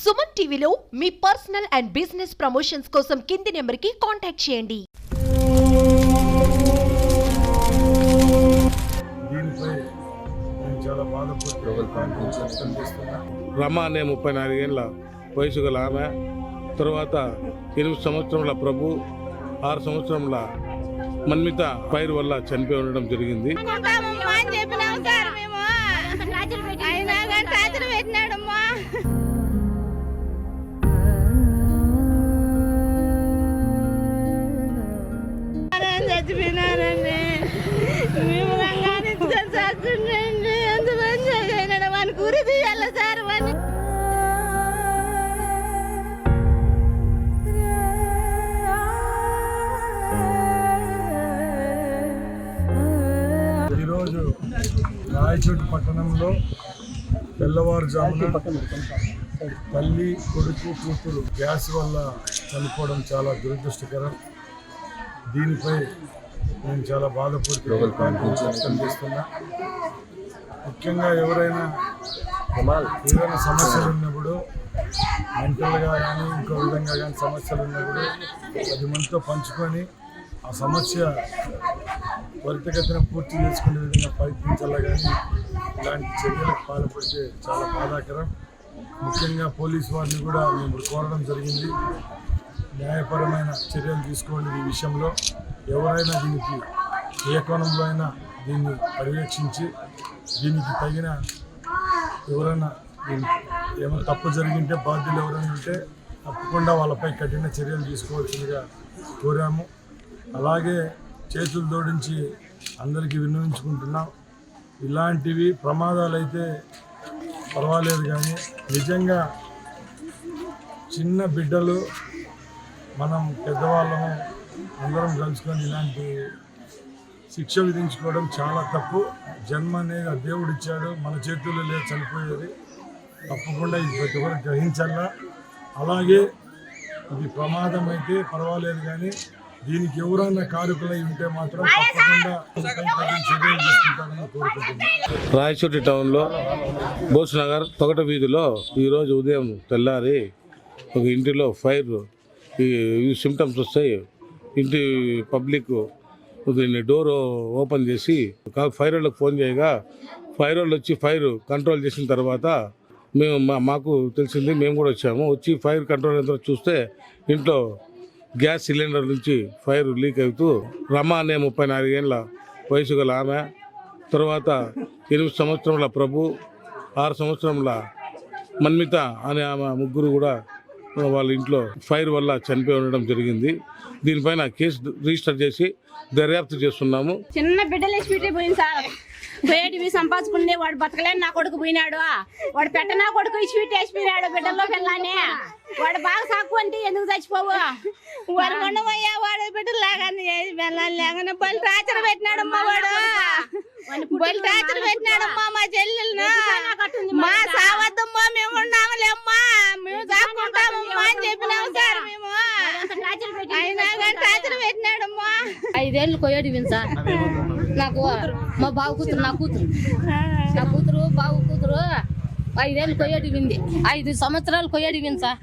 సుమన్ టీవీలో మీ personal and business promotions కోసం కింది నెంబర్కి కాంటాక్ట్ చేయండి. రమ అనే 34 ఏళ్ళ వయసు గల ఆమె, తర్వాత 8 సంవత్సరముల ప్రభు, 6 సంవత్సరముల మన్మిత ఫైర్ వల్ల చనిపోయి ఉండడం జరిగింది. ఈరోజు రాయచోటి పట్టణంలో తెల్లవారుజామున తల్లి, కొడుకు, కూతురు గ్యాస్ వల్ల చనిపోవడం చాలా దురదృష్టకరం. దీనిపై నేను చాలా బాధపడుతూ చేస్తున్నా. ముఖ్యంగా ఎవరైనా సమస్యలు ఉన్నప్పుడు, మెంటల్గా కానీ ఇంకో విధంగా కానీ సమస్యలు ఉన్నప్పుడు 10 మందితో పంచుకొని ఆ సమస్య త్వరితగతిన పూర్తి చేసుకునే విధంగా ప్రయత్నించాలి. కానీ ఇలాంటి చర్యలకు పాల్పడితే చాలా బాధాకరం. ముఖ్యంగా పోలీసు వారిని కూడా మేము కోరడం జరిగింది, న్యాయపరమైన చర్యలు తీసుకోండి. ఈ విషయంలో ఎవరైనా దీనికి ఏ కోణంలో అయినా దీన్ని పర్యవేక్షించి దీనికి తగిన ఎవరైనా ఏమైనా తప్పు జరిగింటే బాధ్యులు ఎవరైనా ఉంటే తప్పకుండా వాళ్ళపై కఠిన చర్యలు తీసుకోవాల్సిందిగా కోరాము. అలాగే చేతులు జోడించి అందరికీ విన్నవించుకుంటున్నాం. ఇలాంటివి ప్రమాదాలు అయితే పర్వాలేదు, కానీ నిజంగా చిన్న బిడ్డలు, మనం పెద్దవాళ్ళము అందరం కలుసుకొని ఇలాంటి శిక్ష విధించుకోవడం చాలా తప్పు. జన్మ అనేది దేవుడు ఇచ్చాడు, మన చేతుల్లో లేదు చనిపోయేది. తప్పకుండా ఇది ప్రతి ఒక్కరు గ్రహించాలా. అలాగే ఇది ప్రమాదం అయితే పర్వాలేదు, కానీ దీనికి ఎవరైనా కారకులై ఉంటే మాత్రం తప్పకుండా చర్యలు తీసుకుంటారని కోరుకుంటున్నాను. రాయచోటి టౌన్లో బోస్ నగర్ తొగట వీధిలో ఈరోజు ఉదయం తెల్లారి ఒక ఇంటిలో ఫైర్ ఈ సిమ్టమ్స్ వస్తాయి. ఇంటి పబ్లిక్ దీన్ని డోర్ ఓపెన్ చేసి ఫైర్ వాళ్ళకి ఫోన్ చేయగా ఫైర్ వాళ్ళు వచ్చి ఫైర్ కంట్రోల్ చేసిన తర్వాత మాకు తెలిసింది, మేము కూడా వచ్చాము. వచ్చి ఫైర్ కంట్రోల్ అయిన తర్వాత చూస్తే ఇంట్లో గ్యాస్ సిలిండర్ నుంచి ఫైర్ లీక్ అవుతూ రమ అనే 34 ఏళ్ళ వయసు గల ఆమె, తర్వాత 8 సంవత్సరముల ప్రభు, 6 సంవత్సరముల మన్మిత అనే ఆమె ముగ్గురు కూడా వాళ్ళ ఇంట్లో ఫైర్ వల్ల చనిపోయి ఉండడం జరిగింది. దీనిపైన కేసు రిజిస్టర్ చేసి దర్యాప్తు చేస్తున్నాము. చిన్న బిడ్డలు పోయింది సార్, పోయేటివి సంపాదించుకునే వాడు బతకలేని నా కొడుకు పోయినాడు. వాడు పెట్ట నా కొడుకు స్వీట్ వేసిపోయినాడు బిడ్డల్లో పిల్లానే. వాడు బాగా సాకు అంటే ఎందుకు చచ్చిపోవు? వాడు కొండమయ్యా, వాడు బిడ్డలు లాగానే వెళ్ళాలి లేగానే బలి టార్చర్ పెట్టినాడమ్మా. వాడు బలి టార్చర్ పెట్టినాడమ్మా మా చెల్లెలను. మా సావద్దమ్మా, మేము ఉన్నాములేమ్మా, మేము సాకుంటామమ్మా అని చెప్పినాము సార్. మేము అయినా కానీ టార్చర్ పెట్టినాడమ్మా. 5 ఏళ్ళు కొయ్యడి సార్. నాకు మా బావ కూతురు, నా కూతురు బావు కూతురు 5 ఏళ్ళు కొయ్యడి వింది. 5 సంవత్సరాలు కొయ్యడి వింది సార్.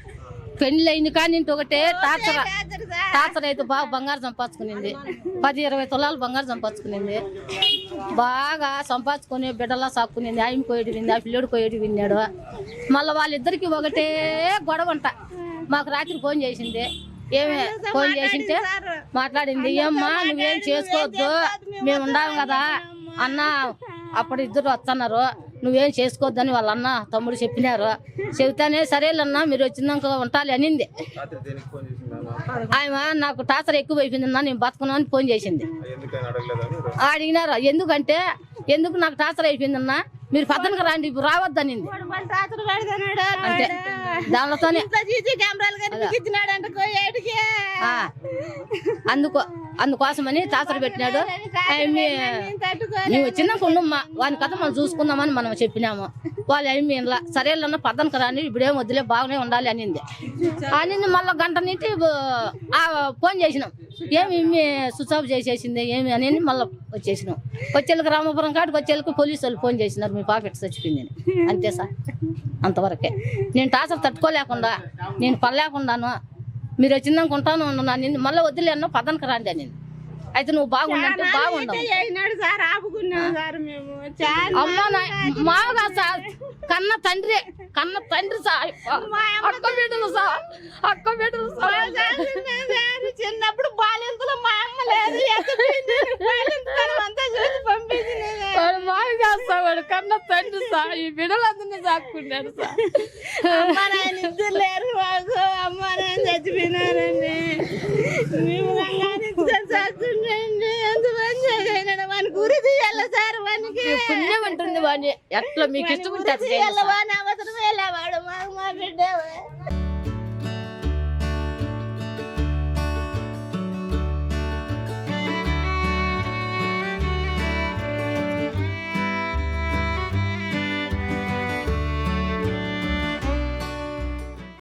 పెళ్లి అయింది కానీ ఒకటే టార్చర్ అయితే బాగా బంగారు సంపాదించుకునింది. 10-20 తులాలు బంగారు సంపాదించుకునింది. బాగా సంపాదించుకుని బిడ్డలా సాక్కునింది. ఆయన కొయ్యడి వింది, ఆ పిల్లడు కొయ్యడి విన్నాడు. మళ్ళీ వాళ్ళిద్దరికి ఒకటే గొడవంట. మాకు రాత్రి ఫోన్ చేసింది. ఏమే ఫోన్ చేసింటే మాట్లాడింది, ఏమ్మా నువ్వేం చేసుకోవద్దు, మేము ఉండాము కదా అన్న. అప్పుడు ఇద్దరు వస్తున్నారు, నువ్వేం చేసుకోవద్దని వాళ్ళ అన్న తమ్ముడు చెప్పినారు. చెబితేనే సరేలన్నా మీరు వచ్చినాక ఉంటాలి అనింది. ఆమె నాకు టార్చర్ ఎక్కువ అయిపోయిందన్నా, నేను బతుకున్నా అని ఫోన్ చేసింది. అడిగినారు ఎందుకంటే, ఎందుకు నాకు టార్చర్ అయిపోయిందన్నా, మీరు పద్దనకు రండి, ఇప్పుడు రావద్దనింది. అంటే దానితోనే అందుకోసమని టార్చర్ పెట్టినాడు. నువ్వు వచ్చినాక ఉండమ్మా, వాని కథ మనం చూసుకుందామని మనం చెప్పినాము. వాళ్ళు ఏమి ఇలా సరేలన్న పద్దనకు రాని ఇప్పుడేం వద్దులే బాగానే ఉండాలి అనింది మళ్ళీ గంట నుంచి ఫోన్ చేసినాం ఏమి స్విచ్ ఆఫ్ చేసేసింది ఏమి అని మళ్ళీ వచ్చేసినాం. వచ్చేళ్ళకి రామపురం కాడికి వచ్చేళ్ళకి పోలీసు వాళ్ళు ఫోన్ చేసినారు మీ పాప ఎట్లా చచ్చిపోయిందని. అంతే సార్, అంతవరకే. నేను టార్చర్ తట్టుకోలేకుండా నేను పడలేకుండాను మీరు వచ్చిందనుకుంటాను నన్ను మళ్ళీ వద్దులే అన్న పద్దనకు రాండి అని. అయితే నువ్వు బాగుండంటే బాగుండవు మాగా సార్ కన్న తండ్రి సార్ అక్క బిడ్డలు సార్ చిన్నప్పుడు బాలింతలో మా అమ్మ లేదు వాడు మాయ చేస్తా వాడు కన్న తండ్రి సార్ ఈ బిడ్డలందరినీ సాక్కున్నాడు సార్. అమ్మ నాయన ఇద్దరు లేరు మాకు, అమ్మ నాయన చచ్చిపోయినారండి. మేము సాకుండండి ఎంత మంచిగా మన గురి తీయాల సార్ వానికి పుణ్యం ఉంటుంది వాడిని ఎట్లా మీకు ఇష్టం ఉంటే వాని అవసరం వెళ్ళేవాడు మాకు మా బిడ్డ